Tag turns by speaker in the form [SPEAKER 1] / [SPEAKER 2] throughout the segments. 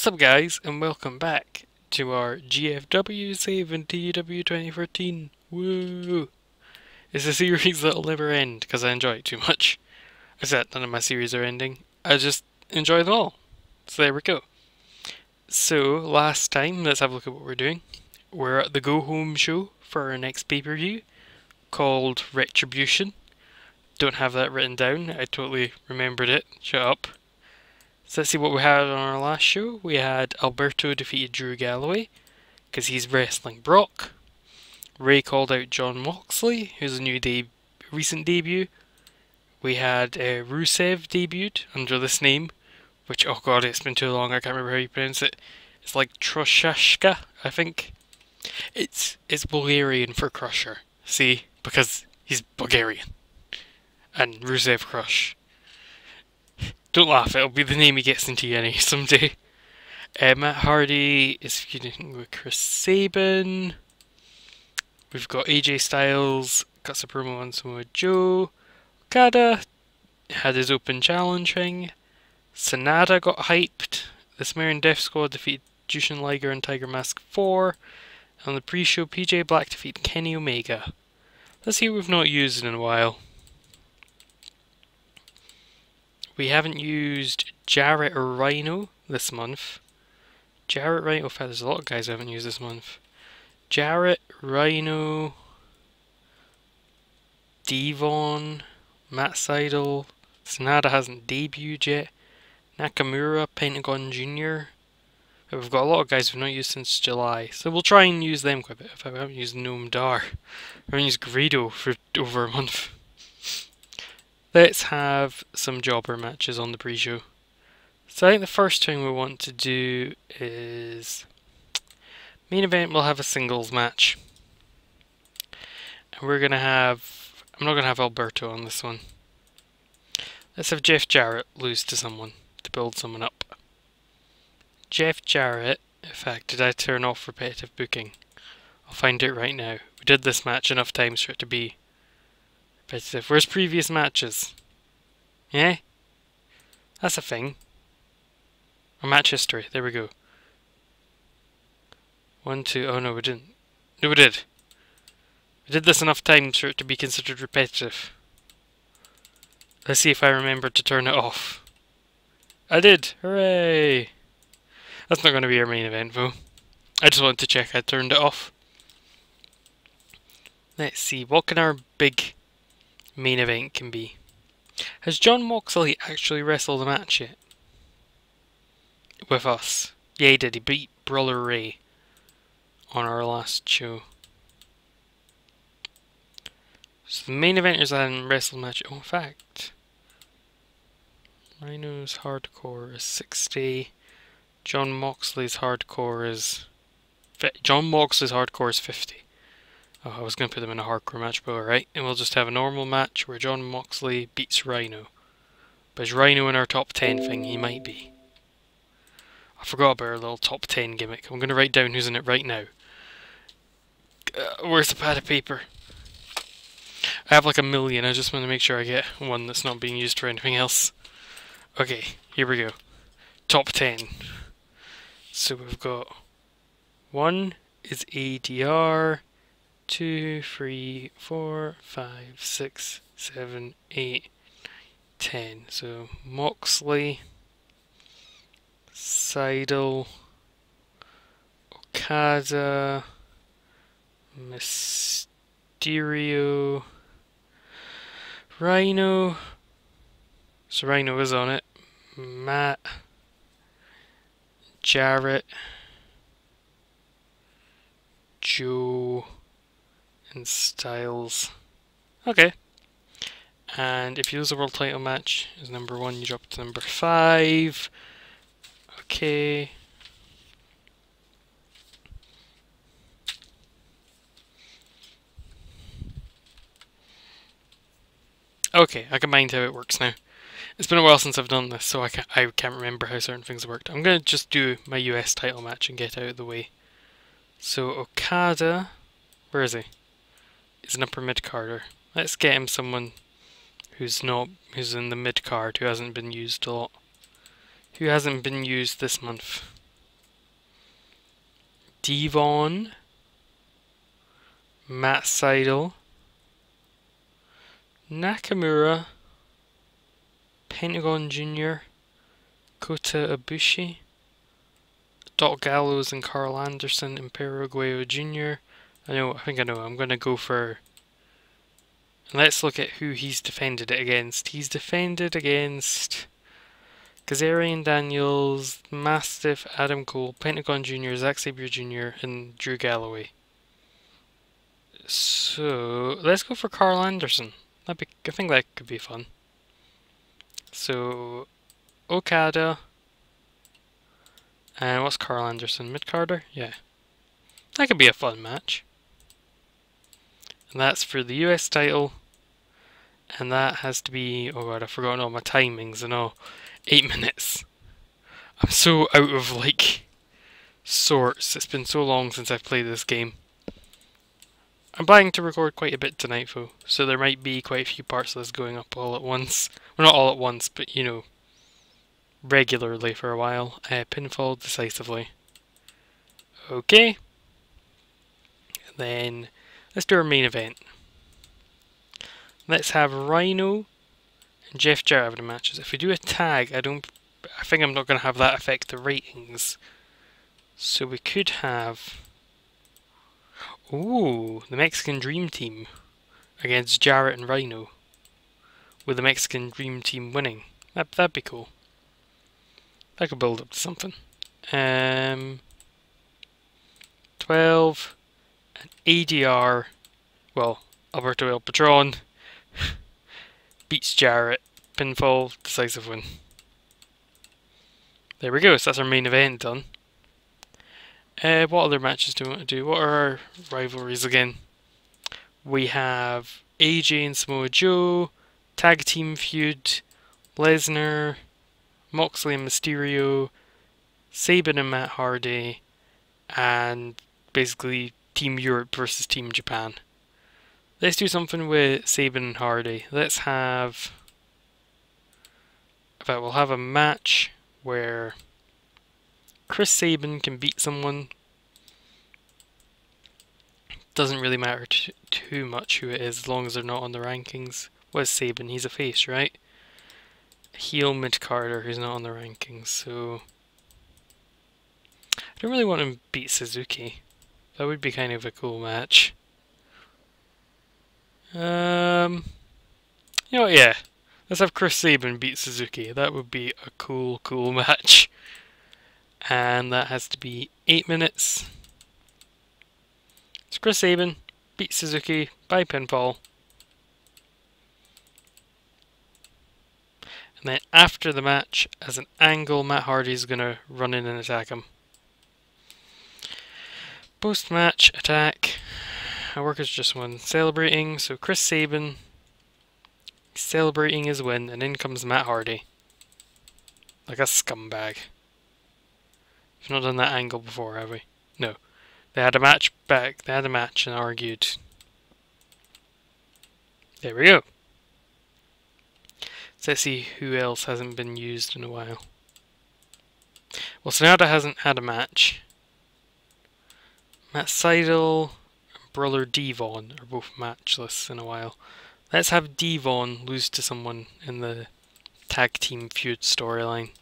[SPEAKER 1] What's up guys, and welcome back to our GFW save in TEW 2013. Woo! It's a series that'll never end because I enjoy it too much. I said none of my series are ending. I just enjoy them all. So there we go. So last time, let's have a look at what we're doing. We're at the Go Home show for our next pay-per-view called Retribution. Don't have that written down. I totally remembered it. Shut up. So let's see what we had on our last show. We had Alberto defeated Drew Galloway because he's wrestling Brock. Ray called out John Moxley, who's a new recent debut. We had Rusev debuted under this name, which, oh god, it's been too long, I can't remember how you pronounce it. It's like Troshashka, I think. It's Bulgarian for Crusher, see, because he's Bulgarian. And Rusev Crush. Don't laugh, it'll be the name he gets into TNA someday. Matt Hardy is feuding with Chris Sabin. We've got AJ Styles, cuts a promo on Samoa Joe. Okada had his open challenge ring. Sanada got hyped. The Sumerian Death Squad defeated Jushin Liger and Tiger Mask 4. On the pre-show, PJ Black defeated Kenny Omega. Let's see what we've not used in a while. We haven't used Jarrett or Rhino this month. Jarrett, Rhino, in fact there's a lot of guys I haven't used this month. Jarrett, Rhino, Devon, Matt Seidel, Sanada hasn't debuted yet, Nakamura, Pentagon Jr. But we've got a lot of guys we've not used since July, so we'll try and use them quite a bit. If I haven't used Noam Dar, I haven't used Greedo for over a month. Let's have some jobber matches on the pre-show. So I think the first thing we want to do is... main event, we'll have a singles match. And we're going to have... I'm not going to have Alberto on this one. Let's have Jeff Jarrett lose to someone to build someone up. Jeff Jarrett... In fact, did I turn off repetitive booking? I'll find it right now. We did this match enough times for it to be repetitive. Where's previous matches? Yeah? That's a thing. Or match history. There we go. 1, 2... Oh no, we didn't. No, we did. We did this enough times for it to be considered repetitive. Let's see if I remember to turn it off. I did! Hooray! That's not going to be our main event though. I just wanted to check I turned it off. Let's see, what can our big main event can be? Has John Moxley actually wrestled a match yet? With us? Yeah, he did. He beat Brawler Ray on our last show. So the main eventers hadn't wrestled a match. Oh, in fact, Rhino's hardcore is 60. John Moxley's hardcore is 50. Oh, I was going to put them in a hardcore match, but alright. And we'll just have a normal match where John Moxley beats Rhino. But is Rhino in our top 10 thing? He might be. I forgot about our little top 10 gimmick. I'm going to write down who's in it right now. Where's the pad of paper? I have like a million. I just want to make sure I get one that's not being used for anything else. Okay, here we go. Top 10. So we've got 1 is ADR. 2, 3, 4, 5, 6, 7, 8, 10. So Moxley, Seidel, Okada, Mysterio, Rhino. So Rhino is on it. Matt, Jarrett, Joe, and Styles. Okay. And if you lose a world title match as number 1, you drop to number 5. Okay. Okay, I can mind how it works now. It's been a while since I've done this, so I can't remember how certain things worked. I'm going to just do my US title match and get out of the way. So Okada, where is he? He's an upper mid-carder. Let's get him someone who's in the mid-card, who hasn't been used a lot. Who hasn't been used this month. Devon, Matt Seidel, Nakamura, Pentagon Jr., Kota Ibushi, Doc Gallows and Carl Anderson, Impero Guayo Jr. I think I know. I'm going to go for... Let's look at who he's defended it against. He's defended against Kazarian Daniels, Mastiff, Adam Cole, Pentagon Jr., Zack Sabre Jr., and Drew Galloway. So, let's go for Carl Anderson. I think that could be fun. So, Okada. And what's Carl Anderson? Mid-Carter? Yeah. That could be a fun match. And that's for the US title. And that has to be... Oh god, I've forgotten all my timings and all. 8 minutes. I'm so out of, like, sorts. It's been so long since I've played this game. I'm planning to record quite a bit tonight, though. So there might be quite a few parts of this going up all at once. Well, not all at once, but, you know, regularly for a while. Pinfall decisively. Okay. And then let's do our main event. Let's have Rhino and Jeff Jarrett have the matches. If we do a tag, I think I'm not going to have that affect the ratings. So we could have... Ooh, the Mexican Dream Team against Jarrett and Rhino. With the Mexican Dream Team winning. That'd be cool. That could build up to something. 12 and ADR, well, Alberto El Patron beats Jarrett, pinfall, decisive win. There we go, so that's our main event done. What other matches do we want to do? What are our rivalries again? We have AJ and Samoa Joe, Tag Team Feud, Lesnar, Moxley and Mysterio, Sabin and Matt Hardy, and basically Team Europe versus Team Japan. Let's do something with Sabin and Hardy. Let's have... In fact, we'll have a match where Chris Sabin can beat someone. Doesn't really matter too much who it is, as long as they're not on the rankings. What is Sabin? He's a face, right? Heel mid-carder who's not on the rankings, so... I don't really want him to beat Suzuki. That would be kind of a cool match. You know what, yeah. Let's have Chris Sabin beat Suzuki. That would be a cool match. And that has to be 8 minutes. So Chris Sabin beats Suzuki by pinfall. And then after the match, as an angle, Matt Hardy's going to run in and attack him. Post-match attack. Our workers just won. Celebrating, so Chris Sabin celebrating his win, and in comes Matt Hardy. Like a scumbag. We've not done that angle before, have we? No. They had a match back. They had a match and argued. There we go. So let's see who else hasn't been used in a while. Well, Sonata hasn't had a match. Matt Seidel and Brother Devon are both matchless in a while. Let's have Devon lose to someone in the tag team feud storyline.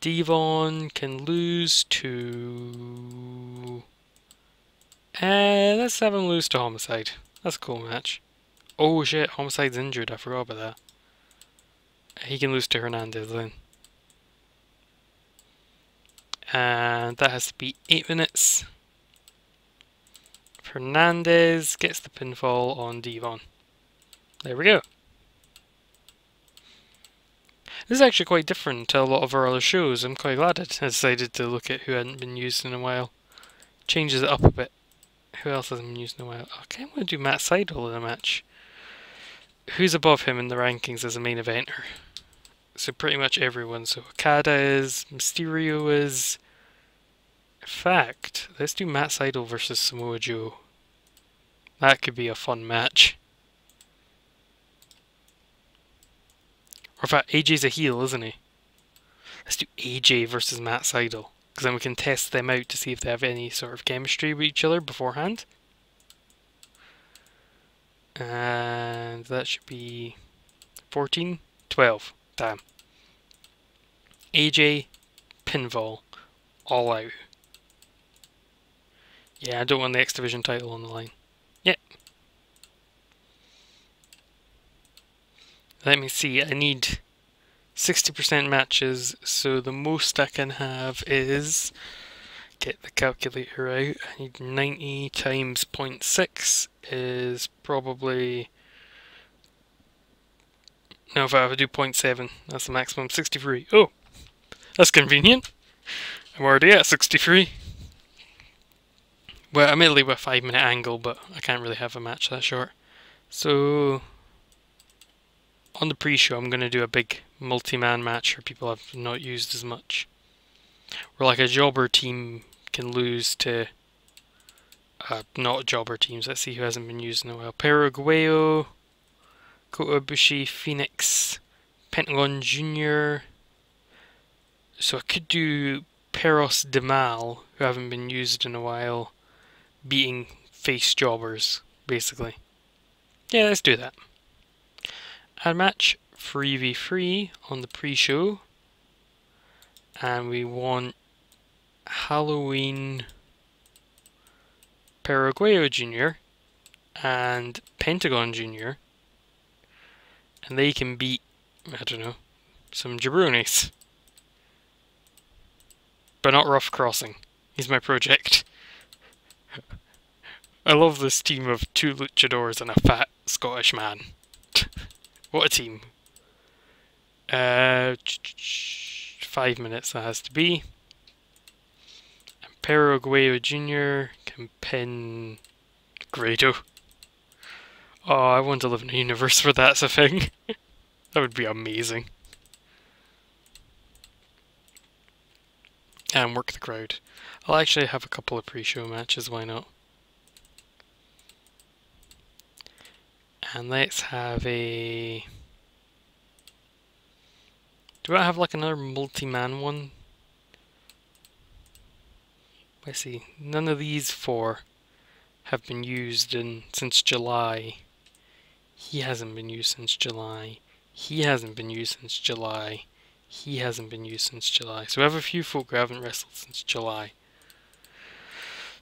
[SPEAKER 1] Devon can lose to... let's have him lose to Homicide. That's a cool match. Oh shit, Homicide's injured, I forgot about that. He can lose to Hernandez then. And that has to be 8 minutes. Hernandez gets the pinfall on Devon. There we go. This is actually quite different to a lot of our other shows. I'm quite glad I decided to look at who hadn't been used in a while. Changes it up a bit. Who else hasn't been used in a while? Okay, I'm going to do Matt Seidel in a match. Who's above him in the rankings as a main eventer? So pretty much everyone. So Okada is, Mysterio is... In fact, let's do Matt Seidel versus Samoa Joe. That could be a fun match. Or in fact, AJ's a heel, isn't he? Let's do AJ versus Matt Seidel. because then we can test them out to see if they have any sort of chemistry with each other beforehand. And that should be 14, 12. Damn. AJ, pinfall, all out. Yeah, I don't want the X Division title on the line. Yep. Let me see, I need 60% matches, so the most I can have is, get the calculator out, I need 90 times 0.6 is probably, no, if I have to do 0.7, that's the maximum, 63. Oh, that's convenient. I'm already at 63. Well, I'm admittedly with a 5-minute angle, but I can't really have a match that short. So, on the pre-show, I'm going to do a big multi-man match for people I've not used as much. Where like a jobber team can lose to not jobber teams. Let's see who hasn't been used in a while. Paraguayo, Kota Ibushi, Phoenix, Pentagon Jr. So I could do Peros Demal, who haven't been used in a while, beating face jobbers, basically. Yeah, let's do that. Add match 3v3 on the pre-show, and we want Halloween Paraguayo Jr. and Pentagon Jr. and they can beat, I don't know, some jabronis. But not Rough Crossing. He's my project. I love this team of 2 luchadors and a fat Scottish man. What a team. 5 minutes that has to be. And Paraguayo Jr. can pin Grado. Oh, I want to live in a universe where that's a thing. That would be amazing. And work the crowd. I'll actually have a couple of pre-show matches, why not? And let's have a... Do I have like another multi-man one? Let's see. None of these 4 have been used since July. He hasn't been used since July. He hasn't been used since July. He hasn't been used since July. So we have a few folk who haven't wrestled since July.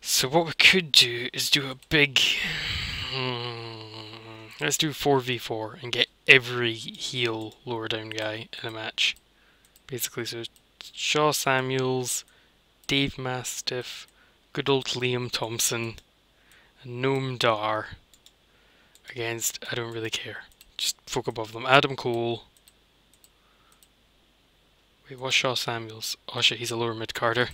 [SPEAKER 1] So what we could do is do a big... let's do 4v4 and get every heel lower down guy in a match. Basically, so Shaw Samuels, Dave Mastiff, good old Liam Thompson, and Noam Dar against, I don't really care, just folk above them. Adam Cole. Wait, what's Shaw Samuels? Oh shit, he's a lower mid-carder.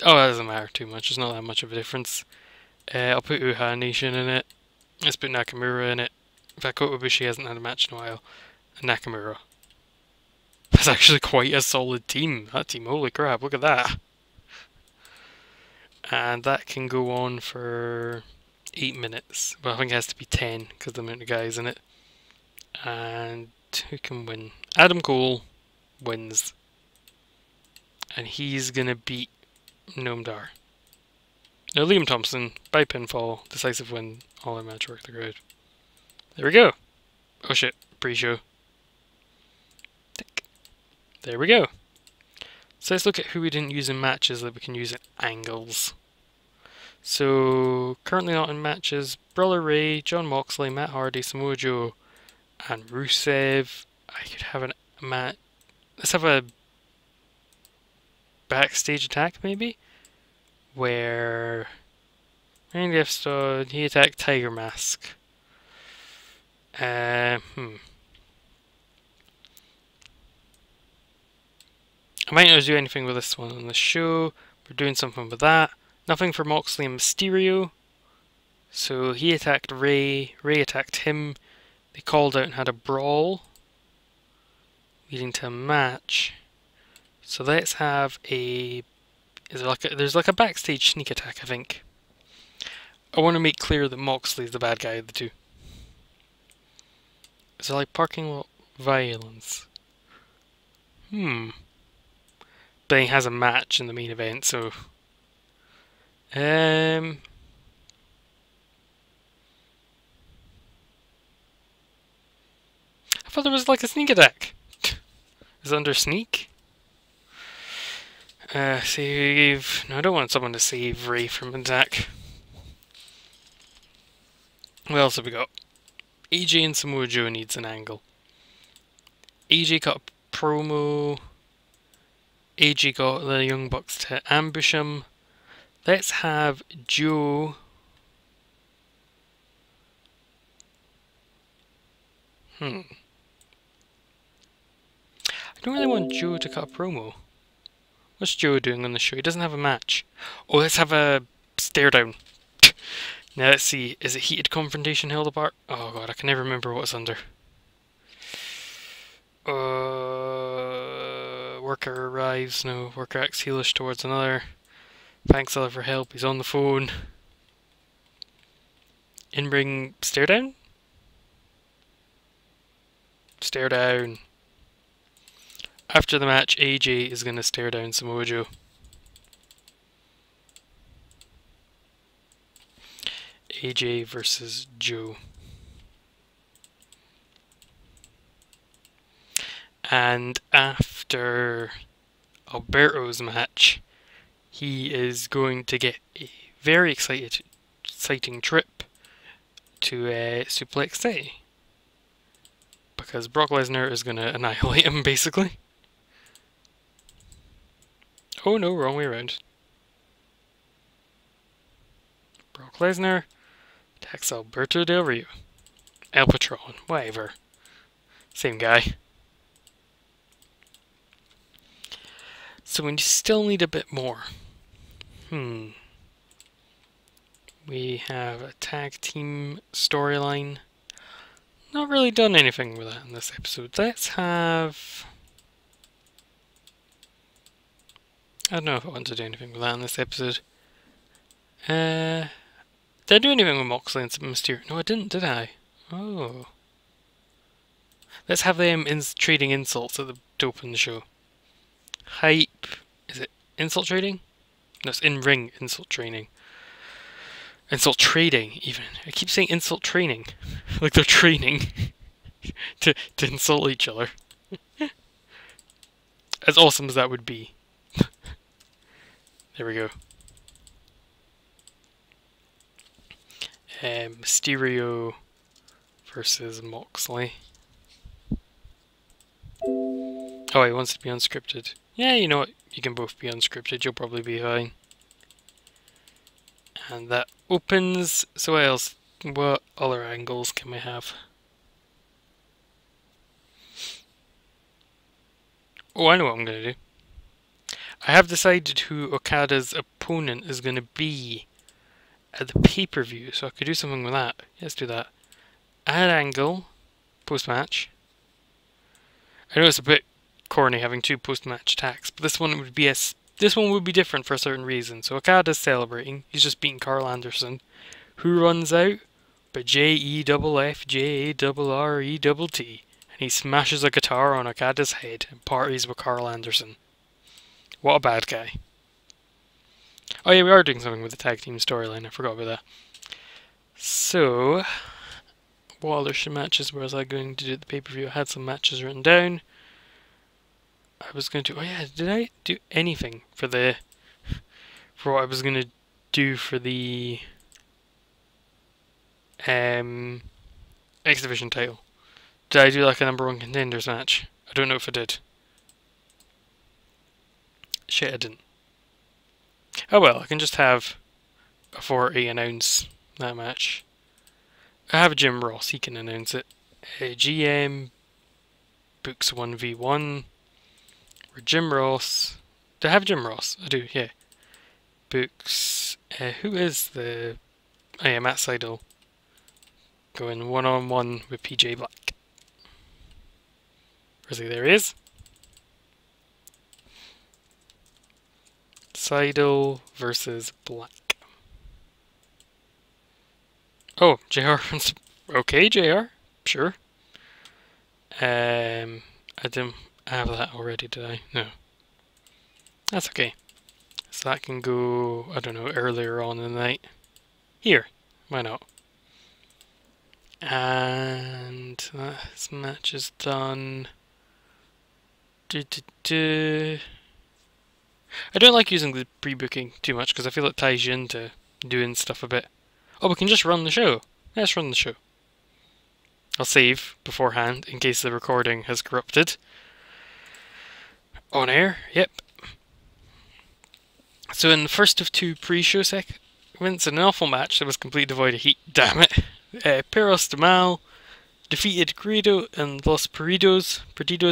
[SPEAKER 1] Oh, that doesn't matter too much, there's not that much of a difference. I'll put Uha Nation in it. Let's put Nakamura in it. In fact, Kota Ibushi hasn't had a match in a while. And Nakamura. That's actually quite a solid team. That team, holy crap, look at that. And that can go on for 8 minutes. Well, I think it has to be 10 because of the amount of guys in it. And who can win? Adam Cole wins. And he's gonna beat Noam Dar. Now Liam Thompson, by pinfall, decisive win, all our match work the crowd. There we go. Oh shit, pre-show. There we go. So let's look at who we didn't use in matches that we can use at angles. So, currently not in matches, Brawler Ray, John Moxley, Matt Hardy, Samoa Joe, and Rusev. I could have a match. Let's have a backstage attack maybe? Where Randy F. he attacked Tiger Mask. I might not do anything with this one on the show. We're doing something with that. Nothing for Moxley and Mysterio. So he attacked Ray. Ray attacked him. They called out and had a brawl, leading to a match. So let's have a... there's like a backstage sneak attack, I think. I want to make clear that Moxley's the bad guy of the two. Is it like parking lot violence? But he has a match in the main event, so... I thought there was like a sneak attack. Is it under sneak? Save... No, I don't want someone to save Ray from attack. What else have we got? AJ and Samoa Joe needs an angle. AJ got a promo. AJ got the Young Bucks to ambush him. Let's have Joe... I don't really want Joe to cut a promo. What's Joe doing on the show? He doesn't have a match. Oh, let's have a stare down. Now let's see. Is it heated confrontation held apart? Oh god, I can never remember what it's under. Worker arrives. No, worker acts heelish towards another. Thanks Ella for help. He's on the phone. In-ring stare down? Stare down. After the match, AJ is going to stare down Samoa Joe. AJ versus Joe. And after Alberto's match, he is going to get a very exciting trip to Suplex City. Because Brock Lesnar is going to annihilate him, basically. Oh no, wrong way around. Brock Lesnar attacks Alberto Del Rio. El Patron, whatever. Same guy. So we still need a bit more. We have a tag team storyline. Not really done anything with that in this episode. Let's have... I don't know if I want to do anything with that in this episode. Did I do anything with Moxley and Mysterio? No, I didn't, did I? Oh. Let's have them trading insults to open the show. Hype. Is it insult trading? No, it's in-ring insult training. Insult trading, even. I keep saying insult training. Like they're training to insult each other. As awesome as that would be. There we go. Mysterio versus Moxley. Oh, he wants to be unscripted. Yeah, you know what? You can both be unscripted. You'll probably be fine. And that opens... So what else? What other angles can we have? Oh, I know what I'm going to do. I have decided who Okada's opponent is going to be at the pay-per-view, so I could do something with that. Let's do that. Add angle, post-match. I know it's a bit corny having two post-match attacks, but this one would be different for a certain reason. So Okada's celebrating. He's just beating Carl Anderson. Who runs out? But J-E-F-F-J-A-R-R-E-T-T. And he smashes a guitar on Okada's head and parties with Carl Anderson. What a bad guy. Oh yeah, we are doing something with the tag team storyline. I forgot about that. So, what other matches was I going to do at the pay-per-view? I had some matches written down. I was going to... Oh yeah, did I do anything for what I was going to do for the... X Division title? Did I do like a #1 contenders match? I don't know if I did. Shit, I didn't. Oh well, I can just have a 40 announce that match. I have Jim Ross, he can announce it. GM books 1v1. Or Jim Ross. Do I have Jim Ross? I do, yeah. Books. Who is the... Oh yeah, Matt Sydal. Going one-on-one with PJ Black. Where's he? There he is. Sydal versus Black. Oh, JR. Okay, JR. Sure. I didn't have that already, did I? No. That's okay. So that can go, I don't know, earlier on in the night. Here, why not? And this match is done. I don't like using the pre-booking too much because I feel it ties you into doing stuff a bit. Oh, we can just run the show. Let's run the show. I'll save beforehand in case the recording has corrupted. On air, yep. So in the first of two pre-show segments, in an awful match that was completely devoid of heat, damn it, Perros de Mal defeated Guido and Los Perdidos,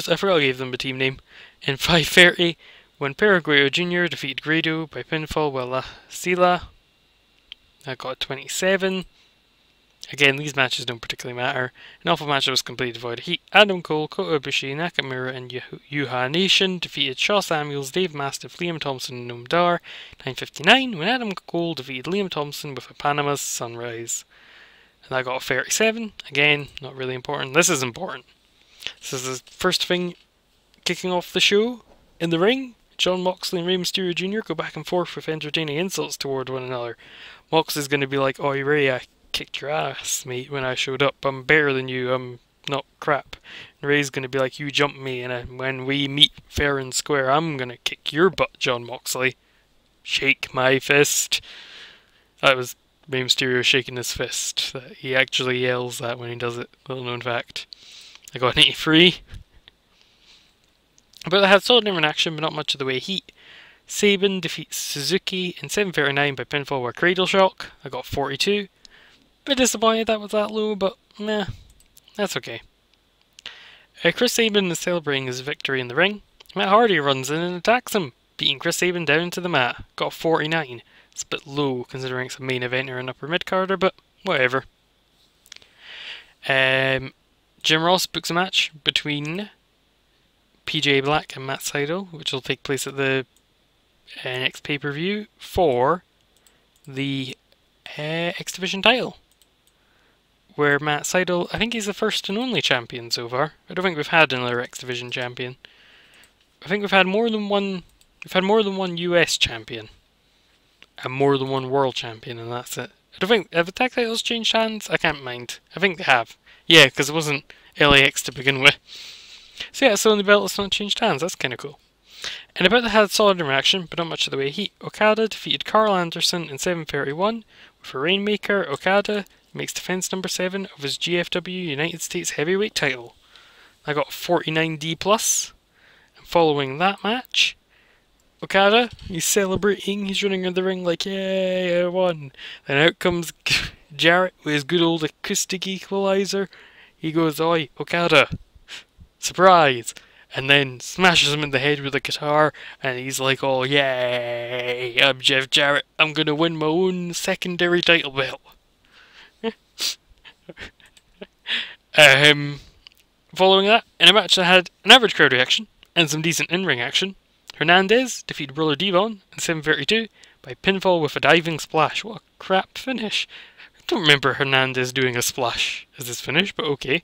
[SPEAKER 1] I forgot I gave them a team name, in 5:30, when Paraguayo Jr. defeated Guido by pinfall while La Sila got 27. Again, these matches don't particularly matter. An awful match that was completely devoid of heat. Adam Cole, Kota Ibushi, Nakamura, and Yuha Nation defeated Shaw Samuels, Dave Mastiff, Liam Thompson, and Noam Dar. 9:59, when Adam Cole defeated Liam Thompson with a Panama Sunrise. And I got a 37. Again, not really important. This is important. This is the first thing kicking off the show. In the ring, Jon Moxley and Rey Mysterio Jr. go back and forth with entertaining insults toward one another. Moxley's going to be like, "Oi Rey, I kicked your ass, mate, when I showed up. I'm better than you. I'm not crap." And Rey's going to be like, "You jumped me, and when we meet fair and square, I'm going to kick your butt, Jon Moxley. Shake my fist." That was Rey Mysterio shaking his fist. He actually yells that when he does it. Little known fact. I got an 83. But they had solid interaction, but not much of the way heat. Sabin defeats Suzuki in 7:39 by pinfall with Cradle Shock. I got 42. Bit disappointed that was that low, but meh, that's okay. Chris Sabin is celebrating his victory in the ring. Matt Hardy runs in and attacks him, beating Chris Sabin down to the mat. Got 49. It's a bit low considering it's a main eventer and upper mid-carder, but whatever. Jim Ross books a match between PJ Black and Matt Sydal, which will take place at the next pay-per-view for the X Division title, where Matt Sydal, I think he's the first and only champion so far. I don't think we've had another X Division champion. I think we've had more than one. We've had more than one US champion and more than one world champion, and that's it. I don't think, have the tag titles changed hands? I can't mind. I think they have. Yeah, because it wasn't LAX to begin with. So yeah, so in the belt it's not changed hands. That's kind of cool. And about that had solid interaction, but not much of the way heat. Okada defeated Carl Anderson in 7:31 with a Rainmaker. Okada makes defense number 7 of his GFW United States Heavyweight title. I got 49D+. And following that match, Okada, he's celebrating, he's running around the ring like, "Yay, I won." Then out comes Jarrett with his good old acoustic equalizer. He goes, "Oi, Okada, surprise!" And then smashes him in the head with a guitar, and he's like, "Oh, yay, I'm Jeff Jarrett, I'm gonna win my own secondary title belt." Following that, in a match that had an average crowd reaction and some decent in-ring action, Hernandez defeated Brother Devon in 7:32 by pinfall with a diving splash. What a crap finish. I don't remember Hernandez doing a splash as his finish, but okay.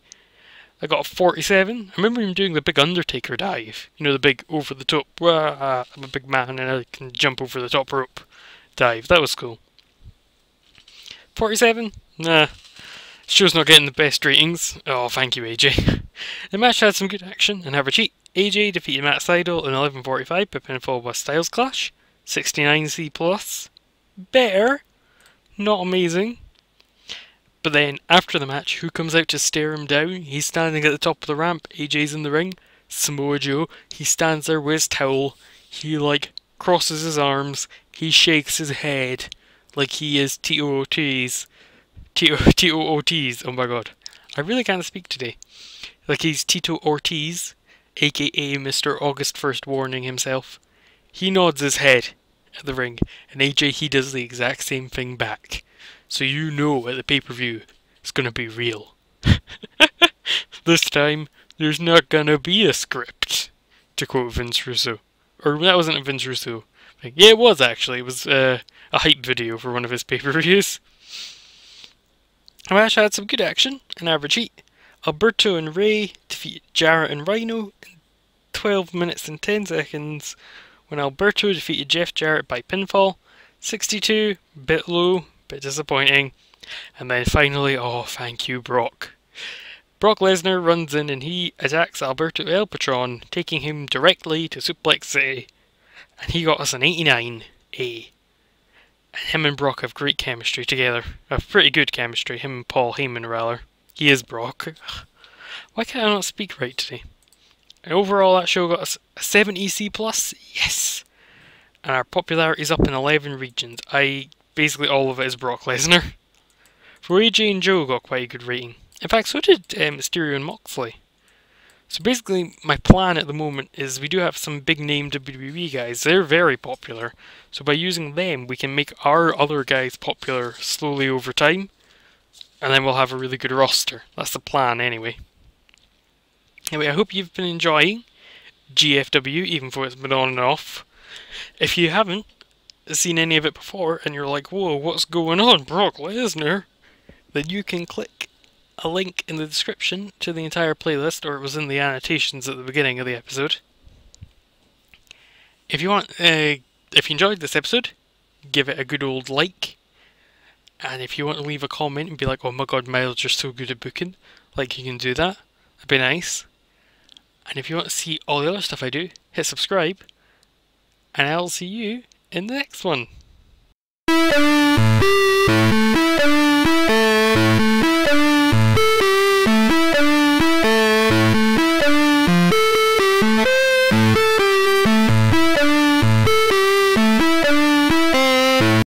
[SPEAKER 1] I got a 47. I remember him doing the big Undertaker dive. You know, the big over the top, I'm a big man and I can jump over the top rope dive. That was cool. 47? Nah. Show's not getting the best ratings. Oh, thank you, AJ. The match had some good action and average heat. AJ defeated Matt Sydal in 11:45 by pinfall with Styles Clash. 69C+. Better. Not amazing. But then, after the match, who comes out to stare him down? He's standing at the top of the ramp. AJ's in the ring. Samoa Joe. He stands there with his towel. He, crosses his arms. He shakes his head like he is T.O.O.T's. T.O.O.T's. Oh my god. I really can't speak today. Like he's Tito Ortiz, aka Mr. August 1st Warning himself. He nods his head at the ring, and AJ, he does the exact same thing back. So you know at the pay-per-view, it's gonna be real. This time, there's not gonna be a script, to quote Vince Russo. Or that wasn't a Vince Russo. Yeah, it was actually. It was a hype video for one of his pay-per-views. The match had some good action and average heat. Alberto and Rey defeated Jarrett and Rhino in 12 minutes and 10 seconds when Alberto defeated Jeff Jarrett by pinfall. 62, bit low, bit disappointing. And then finally, oh thank you Brock. Brock Lesnar runs in and he attacks Alberto El Patron, taking him directly to Suplex City. And he got us an 89A. And him and Brock have great chemistry together. Have pretty good chemistry, him and Paul Heyman rather. He is Brock. Why can't I not speak right today? And overall that show got us a 70C+, yes! And our popularity is up in 11 regions. Basically all of it is Brock Lesnar. For AJ and Joe got quite a good rating. In fact, so did Mysterio and Moxley. So basically, my plan at the moment is we do have some big name WWE guys. They're very popular. So by using them, we can make our other guys popular slowly over time. And then we'll have a really good roster. That's the plan anyway. Anyway, I hope you've been enjoying GFW, even though it's been on and off. If you haven't seen any of it before, and you're like, whoa, what's going on, Brock Lesnar? Then you can click a link in the description to the entire playlist, or it was in the annotations at the beginning of the episode. If you enjoyed this episode, give it a good old like. And if you want to leave a comment and be like, oh my god, Miles, you're so good at booking, like you can do that. That'd be nice. And if you want to see all the other stuff I do, hit subscribe. And I'll see you in the next one.